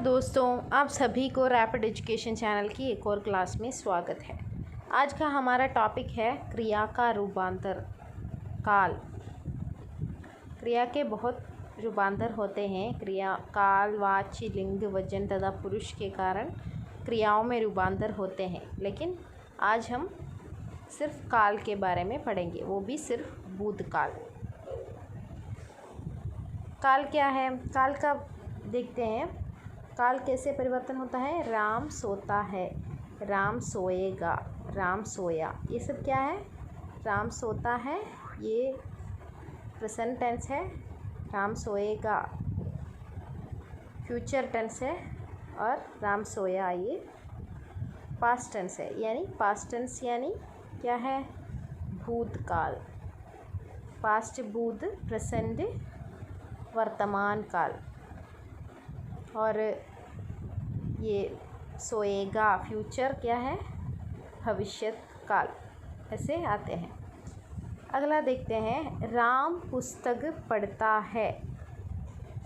दोस्तों, आप सभी को रैपिड एजुकेशन चैनल की एक और क्लास में स्वागत है। आज का हमारा टॉपिक है क्रिया का रूपांतर काल। क्रिया के बहुत रूपांतर होते हैं। क्रिया काल, वाच्य, लिंग, वचन तथा पुरुष के कारण क्रियाओं में रूपांतर होते हैं, लेकिन आज हम सिर्फ काल के बारे में पढ़ेंगे, वो भी सिर्फ भूतकाल। काल क्या है? काल का देखते हैं। काल कैसे परिवर्तन होता है? राम सोता है, राम सोएगा, राम सोया, ये सब क्या है? राम सोता है, ये प्रेजेंट टेंस है। राम सोएगा फ्यूचर टेंस है। और राम सोया ये पास्ट टेंस है। यानी पास्ट टेंस यानी क्या है? भूतकाल। पास्ट भूत, प्रेजेंट वर्तमान काल। और ये सोएगा फ्यूचर क्या है? भविष्यत काल। ऐसे आते हैं। अगला देखते हैं। राम पुस्तक पढ़ता है,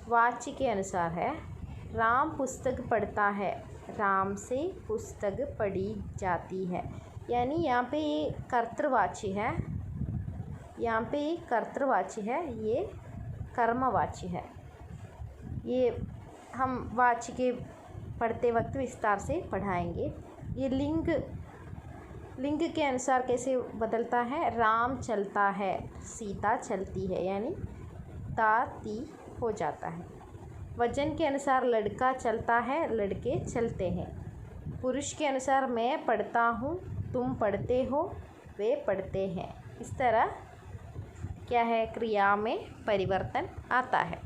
वाच्य के अनुसार है। राम पुस्तक पढ़ता है, राम से पुस्तक पढ़ी जाती है। यानी यहाँ पे ये कर्तृवाची है, यहाँ पे ये कर्तृवाची है, ये कर्मवाची है। ये हम वाच्य के पढ़ते वक्त विस्तार से पढ़ाएंगे। ये लिंग के अनुसार कैसे बदलता है? राम चलता है, सीता चलती है, यानी ता ती हो जाता है। वचन के अनुसार लड़का चलता है, लड़के चलते हैं। पुरुष के अनुसार मैं पढ़ता हूँ, तुम पढ़ते हो, वे पढ़ते हैं। इस तरह क्या है? क्रिया में परिवर्तन आता है।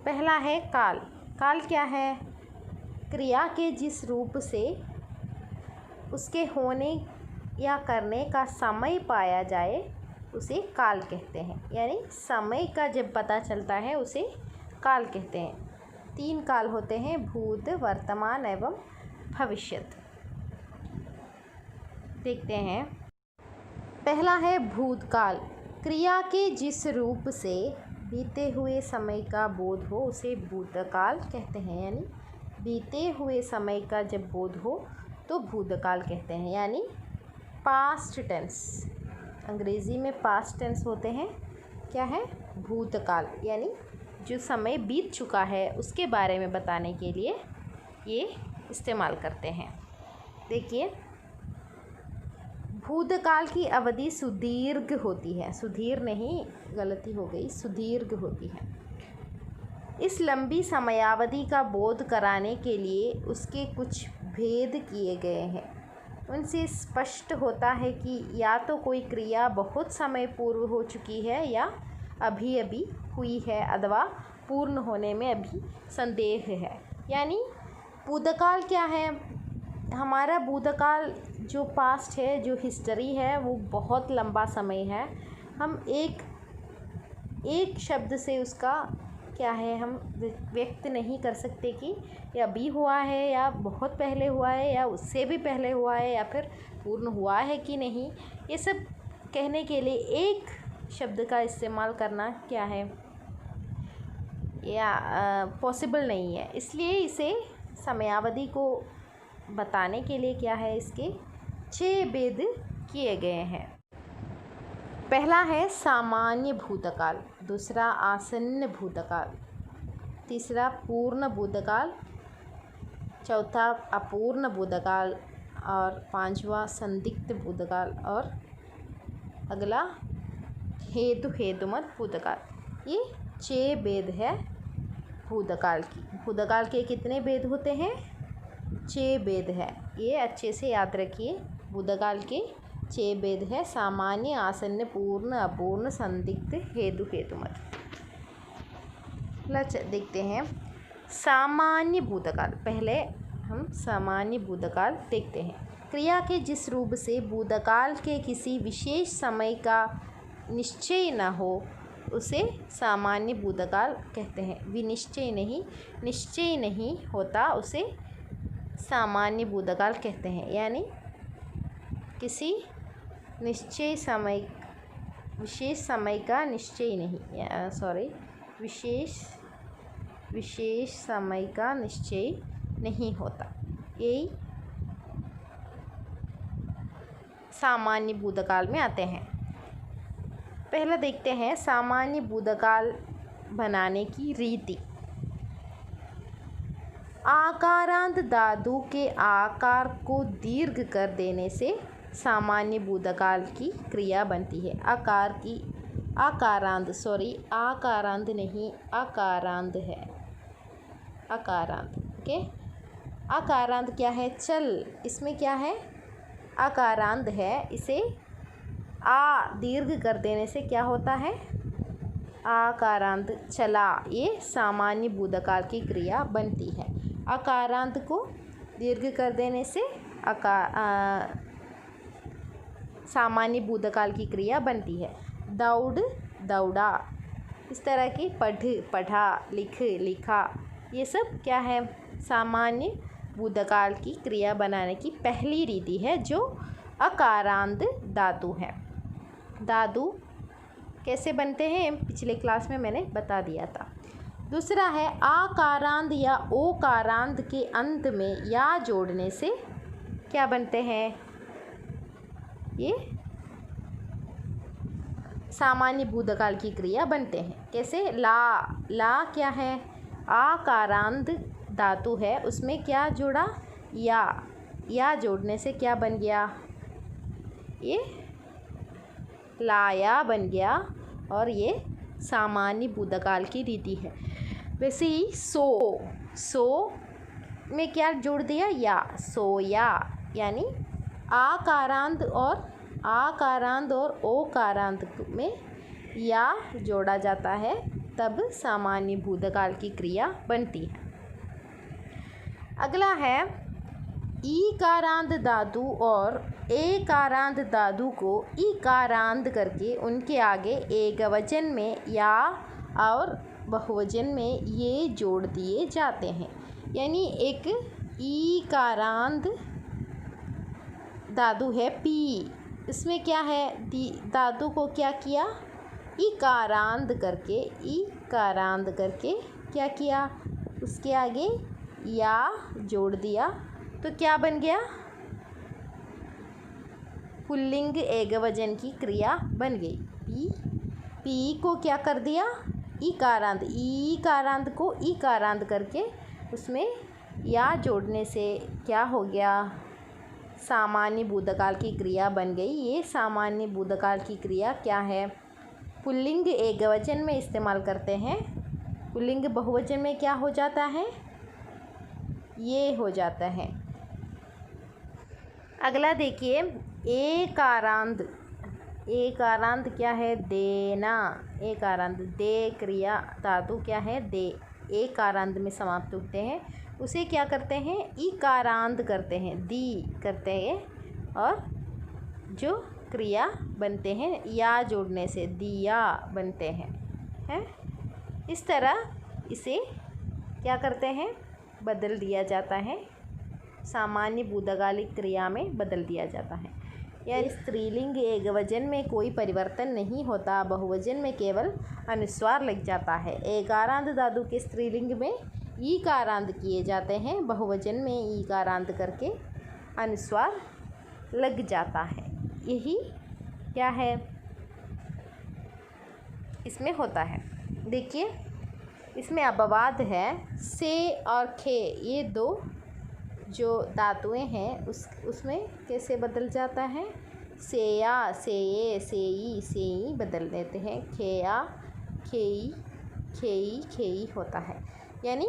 पहला है काल। काल क्या है? क्रिया के जिस रूप से उसके होने या करने का समय पाया जाए उसे काल कहते हैं। यानी समय का जब पता चलता है उसे काल कहते हैं। 3 काल होते हैं: भूत, वर्तमान एवं भविष्यत। देखते हैं। पहला है भूतकाल। क्रिया के जिस रूप से बीते हुए समय का बोध हो उसे भूतकाल कहते हैं। यानी बीते हुए समय का जब बोध हो तो भूतकाल कहते हैं। यानी पास्ट टेंस, अंग्रेज़ी में पास्ट टेंस होते हैं। क्या है? भूतकाल। यानी जो समय बीत चुका है उसके बारे में बताने के लिए ये इस्तेमाल करते हैं। देखिए, भूतकाल की अवधि सुदीर्घ होती है। सुधीर नहीं, गलती हो गई, सुदीर्घ होती है। इस लंबी समयावधि का बोध कराने के लिए उसके कुछ भेद किए गए हैं। उनसे स्पष्ट होता है कि या तो कोई क्रिया बहुत समय पूर्व हो चुकी है या अभी अभी हुई है अथवा पूर्ण होने में अभी संदेह है। यानी भूतकाल क्या है? हमारा भूतकाल जो पास्ट है, जो हिस्ट्री है, वो बहुत लंबा समय है। हम एक शब्द से उसका क्या है, हम व्यक्त नहीं कर सकते कि ये अभी हुआ है या बहुत पहले हुआ है या उससे भी पहले हुआ है या फिर पूर्ण हुआ है कि नहीं। ये सब कहने के लिए एक शब्द का इस्तेमाल करना क्या है, या पॉसिबल नहीं है। इसलिए इसे समयावधि को बताने के लिए क्या है, इसके 6 भेद किए गए हैं। पहला है सामान्य भूतकाल, दूसरा आसन्न भूतकाल, तीसरा पूर्ण भूतकाल, चौथा अपूर्ण भूतकाल और 5वां संदिग्ध भूतकाल और अगला हेतुमत भूतकाल। ये 6 भेद है भूतकाल की। भूतकाल के कितने भेद होते हैं? 6 भेद है। ये अच्छे से याद रखिए। भूतकाल के 6 भेद है: सामान्य, आसन्न, पूर्ण, अपूर्ण, संदिग्ध, हेतुमत। देखते हैं सामान्य भूतकाल। पहले हम सामान्य भूतकाल देखते हैं। क्रिया के जिस रूप से भूतकाल के किसी विशेष समय का निश्चय न हो उसे सामान्य भूतकाल कहते हैं। विनिश्चय नहीं, निश्चय नहीं होता उसे सामान्य भूतकाल कहते हैं। यानी किसी निश्चय समय, विशेष समय का निश्चय नहीं, विशेष विशेष समय का निश्चय नहीं होता। यही सामान्य भूतकाल में आते हैं। पहला देखते हैं सामान्य भूतकाल बनाने की रीति। आकारांत धातु के आकार को दीर्घ कर देने से सामान्य भूतकाल की क्रिया बनती है। आकारांत नहीं, आकारांत है, आकारांत। ओके, आकारांत क्या है? चल। इसमें क्या है? आकारांत है। इसे दीर्घ कर देने से क्या होता है? आकारांत, चला। ये सामान्य भूतकाल की क्रिया बनती है। आकारांत को दीर्घ कर देने से सामान्य भूतकाल की क्रिया बनती है। दौड़, दौड़ा। इस तरह की पढ़ा, लिखा, ये सब क्या है? सामान्य भूतकाल की क्रिया बनाने की पहली रीति है, जो अकारांत धातु है। धातु कैसे बनते हैं पिछले क्लास में मैंने बता दिया था। दूसरा है आकारांत या ओकारांत के अंत में या जोड़ने से क्या बनते हैं? ये सामान्य भूतकाल की क्रिया बनते हैं। कैसे? ला क्या है? आकारांत धातु है, उसमें क्या जोड़ा? या जोड़ने से क्या बन गया? ये लाया बन गया, और ये सामान्य भूतकाल की रीति है। वैसे ही सो में क्या जोड़ दिया? या, सोया। यानी आकारांत और ओकारांत में या जोड़ा जाता है, तब सामान्य भूतकाल की क्रिया बनती है। अगला है ईकारांत धातु और एकारांत धातु को ईकारांत करके उनके आगे एकवचन में या और बहुवचन में ये जोड़ दिए जाते हैं। यानी एक ईकारांत धातु है पी, इसमें क्या है? धातु को क्या किया? ईकारांत करके क्या किया? उसके आगे या जोड़ दिया, तो क्या बन गया? पुल्लिंग एकवचन की क्रिया बन गई। पी को क्या कर दिया? ईकारांत को ईकारांत करके उसमें या जोड़ने से क्या हो गया? सामान्य भूतकाल की क्रिया बन गई। ये सामान्य भूतकाल की क्रिया क्या है? पुल्लिंग एकवचन में इस्तेमाल करते हैं। पुल्लिंग बहुवचन में क्या हो जाता है? ये हो जाता है। अगला देखिए एकारांत। क्या है? देना। एकारांत, दे क्रिया धातु क्या है? दे। एकारांत में समाप्त होते हैं, उसे क्या करते हैं? ईकारांत करते हैं, दी करते हैं, और जो क्रिया बनते हैं या जोड़ने से दिया बनते हैं। इस तरह इसे क्या करते हैं? बदल दिया जाता है, सामान्य भूतकालिक क्रिया में बदल दिया जाता है। या स्त्रीलिंग एकवचन में कोई परिवर्तन नहीं होता, बहुवचन में केवल अनुस्वार लग जाता है। एकारांत धातु के स्त्रीलिंग में ईकारांत किए जाते हैं, बहुवचन में ईकारांत करके अनुस्वार लग जाता है। यही क्या है? इसमें होता है। देखिए इसमें अपवाद है, से और खे, ये दो जो धातुएं हैं उसमें कैसे बदल जाता है? सेया, सेये, सेई, सेई बदल देते हैं। खेया, खेई, खेई, खेई होता है। यानी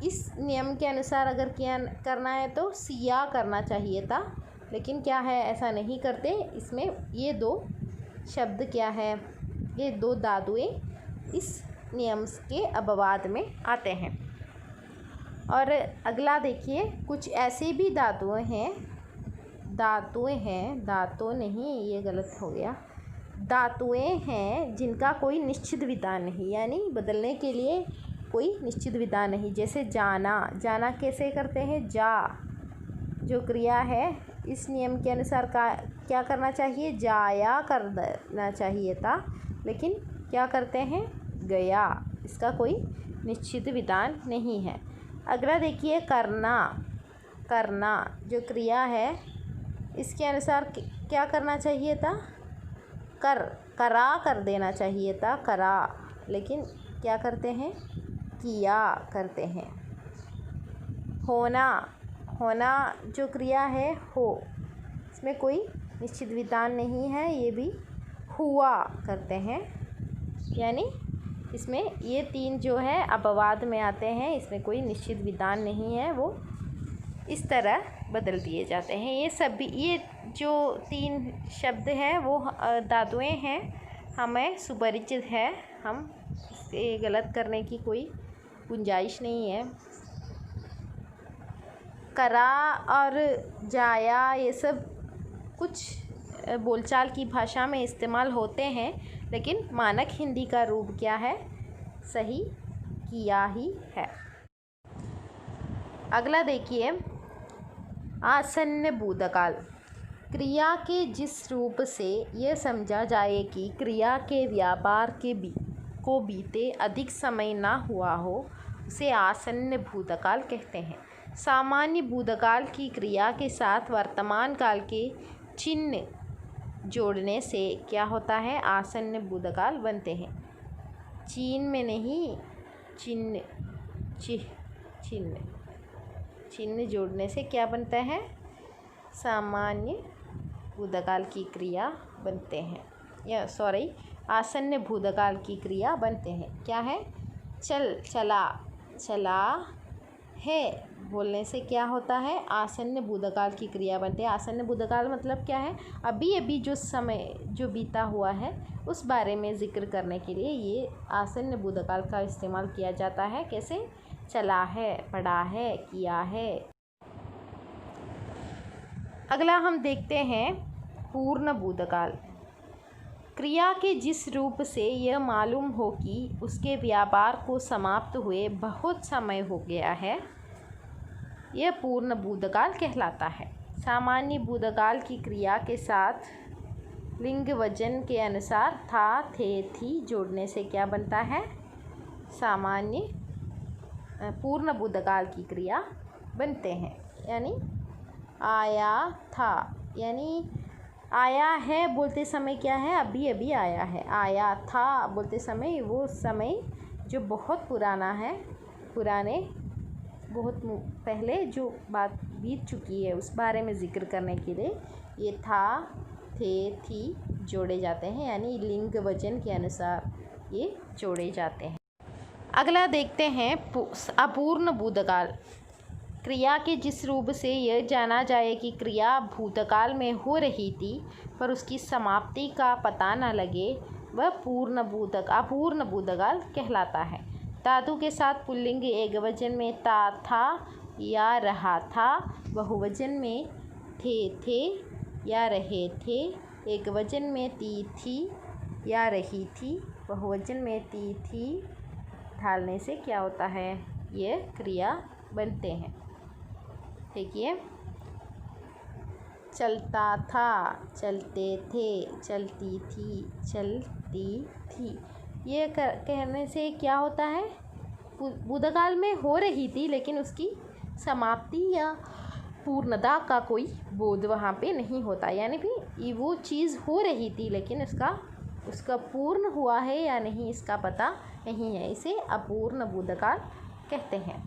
इस नियम के अनुसार अगर क्या करना है तो सिया करना चाहिए था, लेकिन क्या है, ऐसा नहीं करते। इसमें ये दो शब्द क्या है? ये दो धातुएं इस नियम के अपवाद में आते हैं। और अगला देखिए, कुछ ऐसे भी धातुएं हैं, धातु नहीं, ये गलत हो गया, धातुएं हैं जिनका कोई निश्चित विधान नहीं, यानी बदलने के लिए कोई निश्चित विधान नहीं। जैसे जाना कैसे करते हैं? जा, जो क्रिया है इस नियम के अनुसार क्या करना चाहिए? जाया करना चाहिए था, लेकिन क्या करते हैं? गया। इसका कोई निश्चित विधान नहीं है। अगला देखिए करना। करना जो क्रिया है इसके अनुसार क्या करना चाहिए था? करा कर देना चाहिए था, करा, लेकिन क्या करते हैं? किया करते हैं। होना। होना जो क्रिया है हो, इसमें कोई निश्चित विधान नहीं है, ये भी हुआ करते हैं। यानी इसमें ये तीन जो है अपवाद में आते हैं, इसमें कोई निश्चित विधान नहीं है, वो इस तरह बदल दिए जाते हैं। ये सभी ये जो तीन शब्द हैं वो धातुएं हैं, हमें सुपरिचित है, हम इसे गलत करने की कोई गुंजाइश नहीं है। करा और जाया ये सब कुछ बोलचाल की भाषा में इस्तेमाल होते हैं, लेकिन मानक हिंदी का रूप क्या है? सही किया ही है। अगला देखिए आसन्न भूतकाल। क्रिया के जिस रूप से यह समझा जाए कि क्रिया के व्यापार को बीते अधिक समय ना हुआ हो, उसे आसन्न भूतकाल कहते हैं। सामान्य भूतकाल की क्रिया के साथ वर्तमान काल के चिन्ह जोड़ने से क्या होता है? आसन्न भूतकाल बनते हैं। चिन्ह में नहीं, चिन्ह जोड़ने से क्या बनता है? सामान्य भूतकाल की क्रिया बनते हैं, आसन्न भूतकाल की क्रिया बनते हैं। क्या है? चला, चला है बोलने से क्या होता है? आसन्न भूतकाल की क्रिया बनते हैं। आसन्न भूतकाल मतलब क्या है? अभी अभी जो समय जो बीता हुआ है उस बारे में ज़िक्र करने के लिए ये आसन्न भूतकाल का इस्तेमाल किया जाता है। कैसे? चला है, पढ़ा है, किया है। अगला हम देखते हैं पूर्ण भूतकाल। क्रिया के जिस रूप से यह मालूम हो कि उसके व्यापार को समाप्त हुए बहुत समय हो गया है, यह पूर्ण भूतकाल कहलाता है। सामान्य भूतकाल की क्रिया के साथ लिंग वचन के अनुसार था, थे, थी जोड़ने से क्या बनता है? सामान्य पूर्ण भूतकाल की क्रिया बनते हैं। यानी आया था, यानी आया है बोलते समय क्या है? अभी अभी आया है। आया था बोलते समय वो समय जो बहुत पुराना है, पुराने बहुत पहले जो बात बीत चुकी है उस बारे में ज़िक्र करने के लिए ये था, थे, थी जोड़े जाते हैं। यानी लिंग वचन के अनुसार ये जोड़े जाते हैं। अगला देखते हैं अपूर्ण भूतकाल। क्रिया के जिस रूप से यह जाना जाए कि क्रिया भूतकाल में हो रही थी पर उसकी समाप्ति का पता न लगे, वह अपूर्ण भूतकाल कहलाता है। धातु के साथ पुल्लिंग एकवचन में था या रहा था, बहुवचन में थे या रहे थे, एकवचन में थी या रही थी, बहुवचन में थी ढालने से क्या होता है? ये क्रिया बनते हैं। देखिए चलता था, चलते थे, चलती थी, चलती थी। ये कहने से क्या होता है? भूतकाल में हो रही थी लेकिन उसकी समाप्ति या पूर्णता का कोई बोध वहाँ पे नहीं होता। यानी भी वो चीज़ हो रही थी लेकिन उसका पूर्ण हुआ है या नहीं इसका पता नहीं है, इसे अपूर्ण भूतकाल कहते हैं।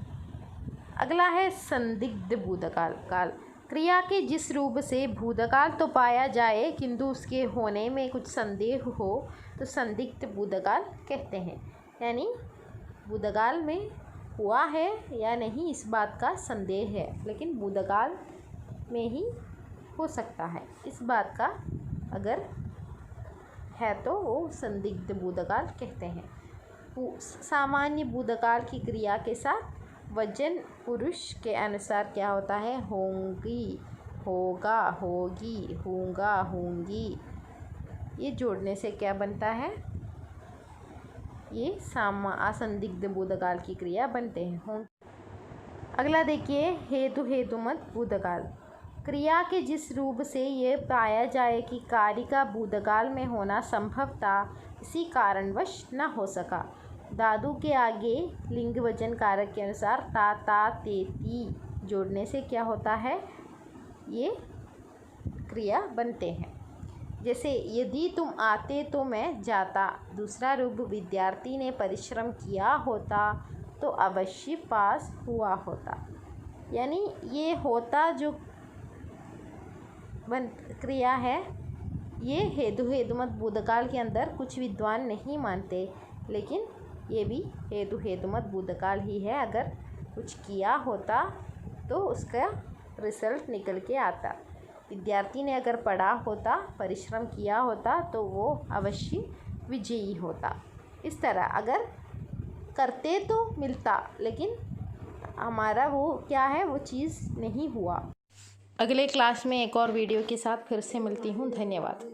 अगला है संदिग्ध भूतकाल। क्रिया के जिस रूप से भूतकाल तो पाया जाए किंतु उसके होने में कुछ संदेह हो तो संदिग्ध भूतकाल कहते हैं। यानी भूतकाल में हुआ है या नहीं इस बात का संदेह है, लेकिन भूतकाल में ही हो सकता है, इस बात का अगर है तो वो संदिग्ध भूतकाल कहते हैं। सामान्य भूतकाल की क्रिया के साथ वचन पुरुष के अनुसार क्या होता है? होंगी, होगा, होगी, होगा, होंगी। ये जोड़ने से क्या बनता है? ये असंदिग्ध भूतकाल की क्रिया बनते हैं। अगला देखिए हेतुमत भूतकाल। क्रिया के जिस रूप से ये पाया जाए कि कार्य का भूतकाल में होना संभव था, इसी कारणवश न हो सका, दादू के आगे लिंग वचन कारक के अनुसार ता, ता, ते, ती जोड़ने से क्या होता है, ये क्रिया बनते हैं। जैसे यदि तुम आते तो मैं जाता। दूसरा रूप विद्यार्थी ने परिश्रम किया होता तो अवश्य पास हुआ होता। यानी ये होता जो क्रिया है, ये हेतुमत भूतकाल के अंदर कुछ विद्वान नहीं मानते, लेकिन ये भी हेतुमत भूतकाल ही है। अगर कुछ किया होता तो उसका रिजल्ट निकल के आता। विद्यार्थी ने अगर पढ़ा होता, परिश्रम किया होता तो वो अवश्य विजयी होता। इस तरह अगर करते तो मिलता, लेकिन हमारा वो क्या है, वो चीज़ नहीं हुआ। अगले क्लास में एक और वीडियो के साथ फिर से मिलती हूँ। धन्यवाद।